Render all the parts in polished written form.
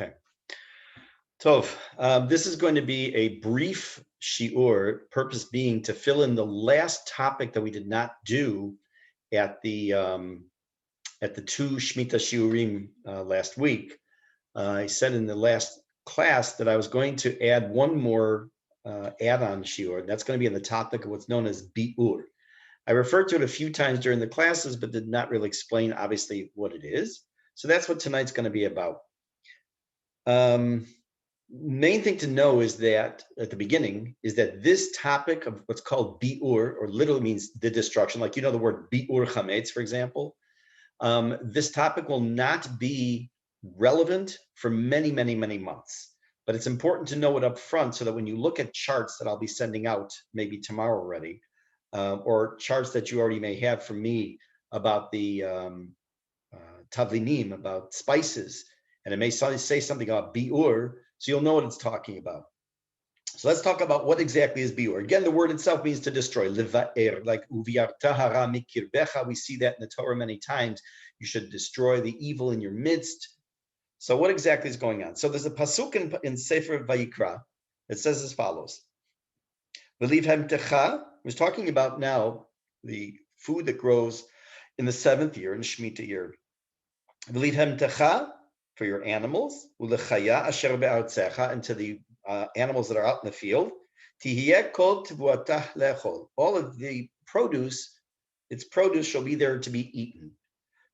Okay. Tov, this is going to be a brief shiur, purpose being to fill in the last topic that we did not do at the two Shemitta shiurim last week. I said in the last class that I was going to add one more add-on shiur, and that's going to be on the topic of what's known as biur. I referred to it a few times during the classes, but did not really explain, obviously, what it is. So that's what tonight's going to be about. Main thing to know is that at the beginning is that this topic of what's called biur, or literally means the destruction, like the word biur chametz, for example. This topic will not be relevant for many, many, many months. But it's important to know it up front so that when you look at charts that I'll be sending out maybe tomorrow already, or charts that you already may have from me about the tavlinim, about spices, and it may say something about biur, so you'll know what it's talking about. So let's talk about what exactly is biur. Again, the word itself means to destroy, levaer, like uviarta hara mikirbecha. We see that in the Torah many times. You should destroy the evil in your midst. So what exactly is going on? So there's a pasuk in Sefer Vayikra that says as follows. We're talking about now the food that grows in the 7th year, in Shemitah year. For your animals, and to the animals that are out in the field. All of the produce, its produce shall be there to be eaten.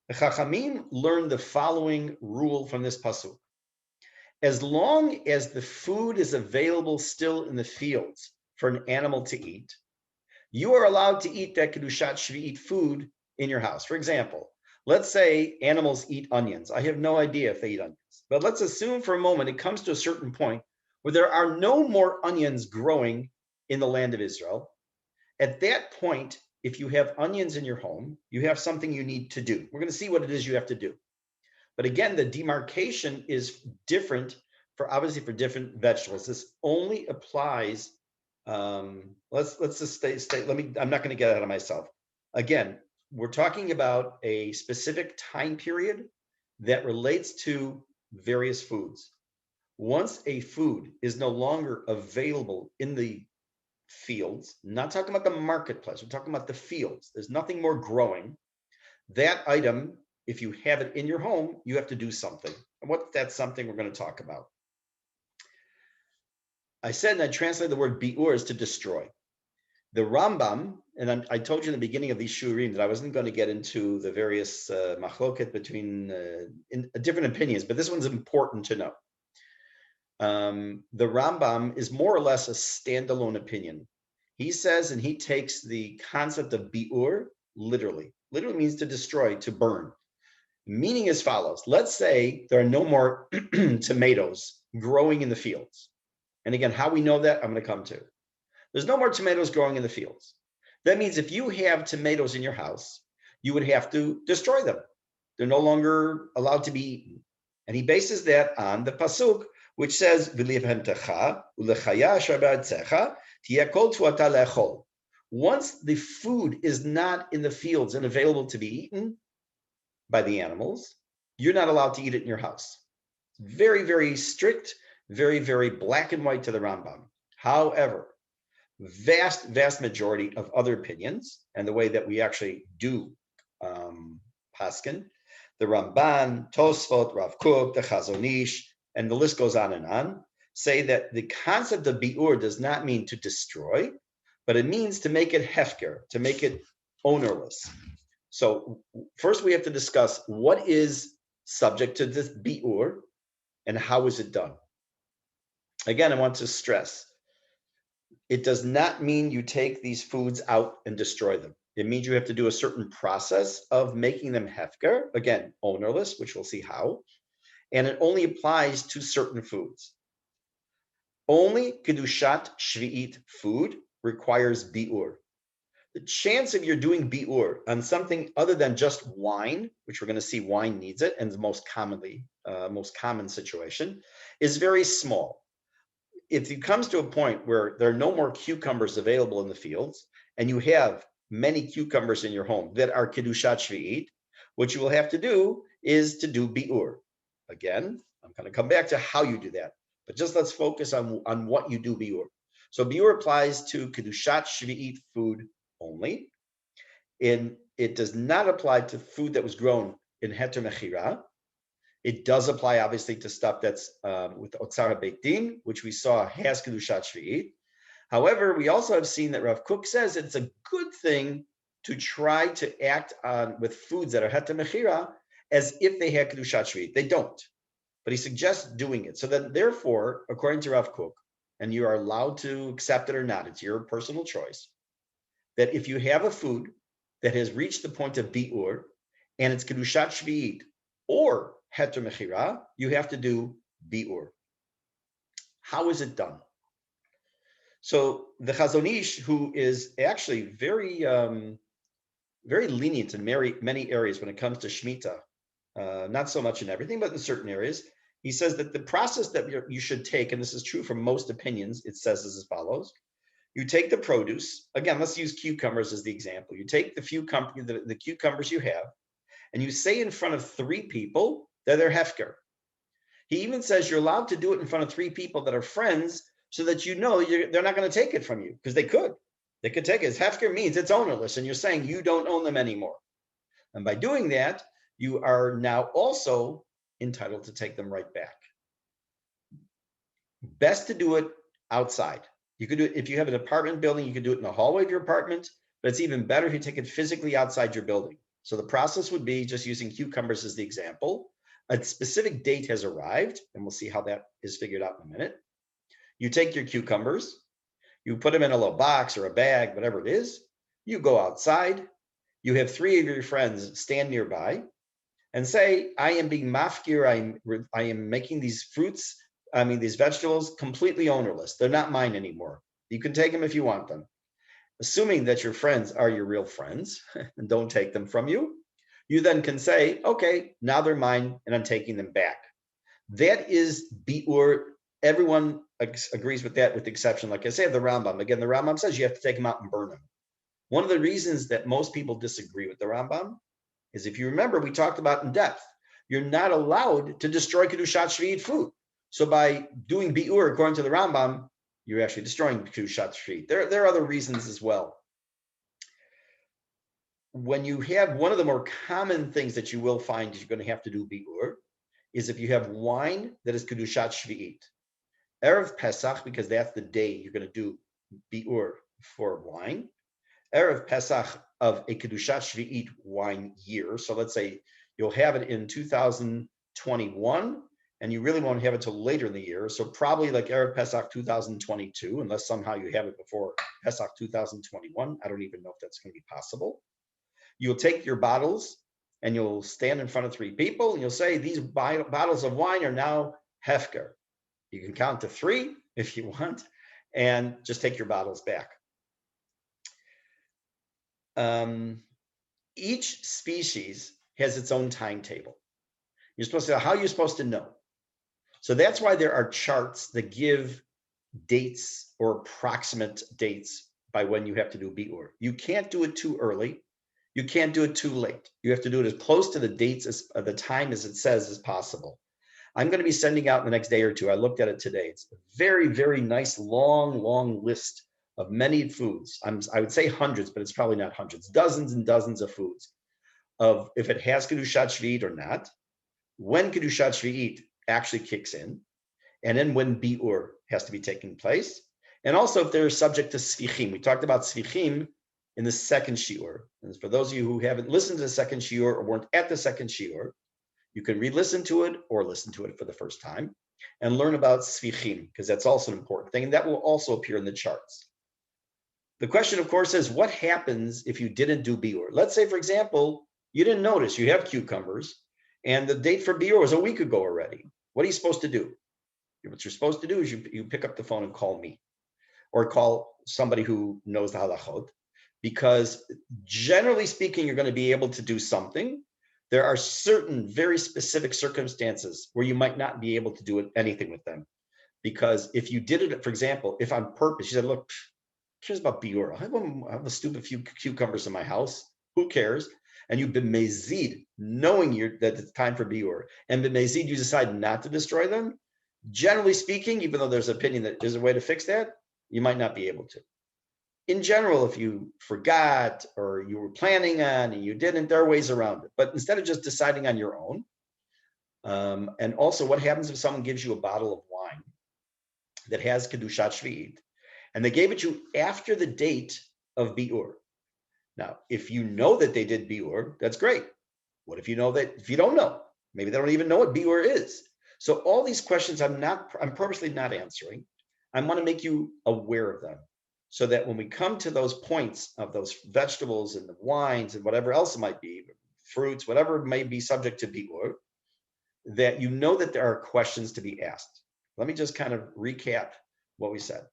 The Chachamim learned the following rule from this pasuk. As long as the food is available still in the fields for an animal to eat, you are allowed to eat that Kedushat Shvi'it food in your house. For example, let's say animals eat onions. I have no idea if they eat onions, but let's assume for a moment it comes to a certain point where there are no more onions growing in the land of Israel. At that point, if you have onions in your home, you have something you need to do. We're going to see what it is you have to do. But again, the demarcation is different obviously for different vegetables. This only applies. Let's just stay. I'm not going to get ahead of myself. Again, we're talking about a specific time period that relates to various foods. Once a food is no longer available in the fields, not talking about the marketplace, we're talking about the fields. There's nothing more growing. That item, if you have it in your home, you have to do something. And what that's something we're going to talk about. I said, and I translated the word biur is to destroy. The Rambam, and I told you in the beginning of these shurim that I wasn't going to get into the various machloket between different opinions, but this one's important to know. The Rambam is more or less a standalone opinion. He says, and he takes the concept of biur literally. Literally means to destroy, to burn. Meaning as follows. Let's say there are no more tomatoes growing in the fields. And again, how we know that, I'm going to come to. There's no more tomatoes growing in the fields. That means if you have tomatoes in your house, you would have to destroy them. They're no longer allowed to be eaten. And he bases that on the pasuk, which says, once the food is not in the fields and available to be eaten by the animals, you're not allowed to eat it in your house. Very, very strict, very, very black and white to the Rambam. However, vast majority of other opinions, and the way that we actually do paskin, the Ramban, Tosfot, Rav Kook, the Chazon Ish, and the list goes on, say that the concept of biur does not mean to destroy, but it means to make it hefker, to make it ownerless. So first we have to discuss what is subject to this biur and how is it done. Again, I want to stress, it does not mean you take these foods out and destroy them. It means you have to do a certain process of making them hefker, again, ownerless, which we'll see how, and it only applies to certain foods. Only Kedushat Shvi'it food requires biur. The chance of you're doing biur on something other than just wine, which we're going to see wine needs it, and the most common situation, is very small. If it comes to a point where there are no more cucumbers available in the fields, and you have many cucumbers in your home that are Kedushat Shvi'it, what you will have to do is to do biur. Again, I'm going to come back to how you do that, but just let's focus on what you do biur. So biur applies to kedushat shvi'it food only, and it does not apply to food that was grown in heter mechira. It does apply, obviously, to stuff that's with otzar beit din, which we saw has kedushat shvi'it. However, we also have seen that Rav Kook says it's a good thing to try to act on with foods that are heter mechira as if they had kedushat shvi'it. They don't, but he suggests doing it. So then, therefore, according to Rav Kook, and you are allowed to accept it or not, it's your personal choice, that if you have a food that has reached the point of biur and it's kedushat shvi'it or heter mechira, you have to do biur. How is it done? So the Chazon Ish, who is actually very, very lenient in many areas when it comes to Shemitta, not so much in everything, but in certain areas, he says that the process that you should take, and this is true for most opinions, it says as follows. You take the produce, again, let's use cucumbers as the example. You take the cucumbers you have, and you say in front of 3 people that they're hefker. He even says you're allowed to do it in front of 3 people that are friends, so that you know they're not going to take it from you, because they could. They could take it. Hefker means it's ownerless, and you're saying you don't own them anymore. And by doing that, you are now also entitled to take them right back. Best to do it outside. You could do it if you have an apartment building, you could do it in the hallway of your apartment, but it's even better if you take it physically outside your building. So the process would be, just using cucumbers as the example, a specific date has arrived, and we'll see how that is figured out in a minute. You take your cucumbers, you put them in a little box or a bag, whatever it is. You go outside. You have 3 of your friends stand nearby and say, I am being mafkir. I am making these these vegetables completely ownerless. They're not mine anymore. You can take them if you want them. Assuming that your friends are your real friends and don't take them from you, you then can say, okay, now they're mine and I'm taking them back. That is biur. Everyone agrees with that, with the exception, like I say, of the Rambam. Again, the Rambam says you have to take them out and burn them. One of the reasons that most people disagree with the Rambam is, if you remember, we talked about in depth, you're not allowed to destroy kedushat shvi'it food. So by doing biur, according to the Rambam, you're actually destroying kedushat shvi'it. There are other reasons as well. When you have, one of the more common things that you will find is you're going to have to do biur is if you have wine that is kedushat shvi'it. Erev Pesach, because that's the day you're going to do biur for wine. Erev Pesach of a kedushat shvi'it wine year. So let's say you'll have it in 2021, and you really won't have it till later in the year. So probably like Erev Pesach 2022, unless somehow you have it before Pesach 2021. I don't even know if that's going to be possible. You'll take your bottles and you'll stand in front of 3 people and you'll say, these bottles of wine are now hefker. You can count to 3 if you want, and just take your bottles back. Each species has its own timetable. You're supposed to, how are you supposed to know? So that's why there are charts that give dates or approximate dates by when you have to do biur. You can't do it too early. You can't do it too late. You have to do it as close to the dates as the time as it says as possible. I'm going to be sending out in the next day or 2. I looked at it today. It's a very, very nice, long list of many foods. I would say hundreds, but it's probably not hundreds. Dozens and dozens of foods of if it has kedushat shvi'it or not, when kedushat shvi'it actually kicks in, and then when biur has to be taking place, and also if they're subject to svichim. We talked about svichim in the second shiur. And for those of you who haven't listened to the second shiur or weren't at the second shiur, you can re-listen to it or listen to it for the first time and learn about svichim, because that's also an important thing, and that will also appear in the charts. The question, of course, is what happens if you didn't do biur? Let's say, for example, you didn't notice you have cucumbers and the date for biur was a week ago already. What are you supposed to do? What you're supposed to do is you pick up the phone and call me, or call somebody who knows the halachot, because generally speaking, you're going to be able to do something. There are certain very specific circumstances where you might not be able to do anything with them. Because if you did it, for example, if on purpose, you said, look, who cares about biur? I have a stupid few cucumbers in my house. Who cares? and you've been mezid, knowing that it's time for biur, and been mezid, you decide not to destroy them, generally speaking, even though there's opinion that there's a way to fix that, you might not be able to. In general, if you forgot or you were planning on and you didn't, there are ways around it. But instead of just deciding on your own, and also what happens if someone gives you a bottle of wine that has Kedushat Shvi'it, and they gave it to you after the date of Biur. Now, if you know that they did Biur, that's great. What if you know that, if you don't know, maybe they don't even know what Biur is. So all these questions I'm purposely not answering. I want to make you aware of them so that when we come to those points of those vegetables and the wines and whatever else it might be, fruits, whatever may be subject to Biur, that you know that there are questions to be asked. Let me just kind of recap what we said.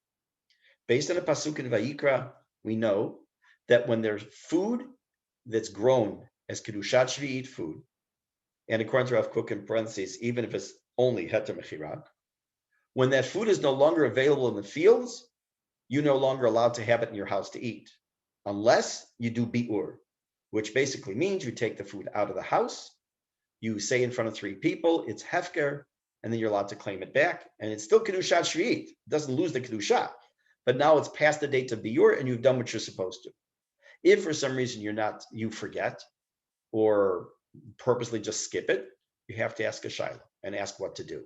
Based on the Pasuk in Vayikra, we know that when there's food that's grown as Kedushat Shvi'it food, and according to Rav Kook in parentheses, even if it's only Heter Mechira, when that food is no longer available in the fields, you're no longer allowed to have it in your house to eat, unless you do Bi'ur, which basically means you take the food out of the house, you say in front of 3 people, it's Hefker, and then you're allowed to claim it back, and it's still Kedushat Shvi'it. It doesn't lose the Kedushat, but now it's past the date of Bi'ur, and you've done what you're supposed to. If for some reason you forget, or purposely just skip it, you have to ask a shayla and ask what to do.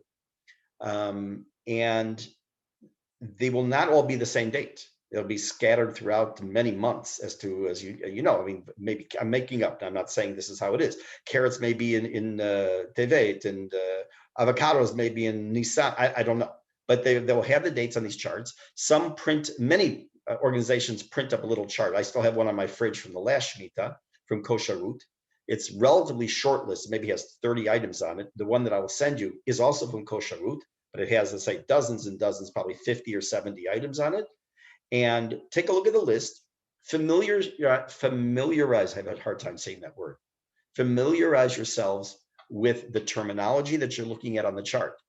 And they will not all be the same date. They'll be scattered throughout many months as you know, I mean, maybe I'm making up. I'm not saying this is how it is. Carrots may be in Tevet, and avocados may be in Nisan. I don't know. But they'll have the dates on these charts. Many organizations print up a little chart. I still have one on my fridge from the last Shemitta from Kosharut. It's relatively short list, maybe has 30 items on it. The one that I will send you is also from Kosharut, but it has, let's say, dozens and dozens, probably 50 or 70 items on it. And take a look at the list. Familiarize, I have a hard time saying that word. Familiarize yourselves with the terminology that you're looking at on the chart,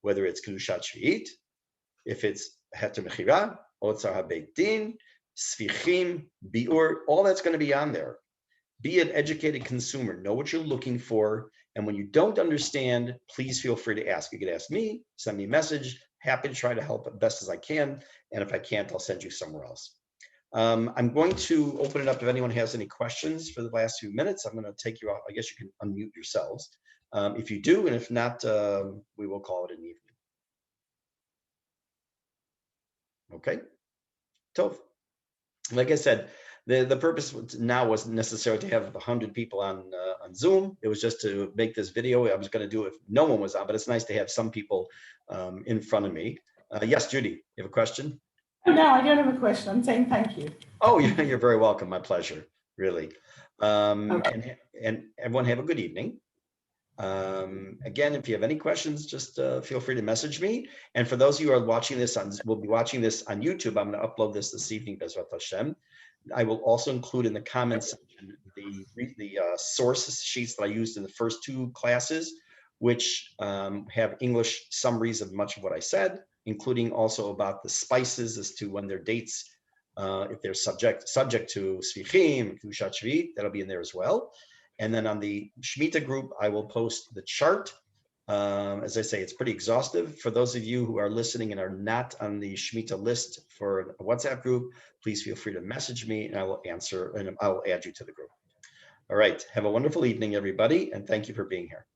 whether it's Kedushat Shvi'it, if it's Heter Mechira, Otzar HaBeit Din, Svichim, Bi'ur, all that's going to be on there. Be an educated consumer. Know what you're looking for. And when you don't understand, please feel free to ask. You can ask me, send me a message. Happy to try to help as best as I can. And if I can't, I'll send you somewhere else. I'm going to open it up if anyone has any questions for the last few minutes. I'm going to take you off. I guess you can unmute yourselves if you do. And if not, we will call it an evening. Okay. Tov. Like I said, the purpose now wasn't necessarily to have 100 people on Zoom. It was just to make this video. I was going to do it if no one was on, but it's nice to have some people in front of me. Yes, Judy, you have a question? No, I don't have a question. I'm saying thank you. Oh, you're very welcome. My pleasure, really. Okay. And everyone have a good evening. Again, if you have any questions, just feel free to message me. And for those of you who are watching this will be watching this on YouTube. I'm going to upload this evening, Bezrat Hashem. I will also include in the comments section the source sheets that I used in the first 2 classes, which have English summaries of much of what I said, including also about the spices as to when their dates, if they're subject to Svichim, Kedushat Shvi'it, that'll be in there as well. And then on the Shemitta group, I will post the chart. As I say, it's pretty exhaustive. For those of you who are listening and are not on the Shemitta list for a WhatsApp group, please feel free to message me and I will answer and I will add you to the group. All right. Have a wonderful evening, everybody. And thank you for being here.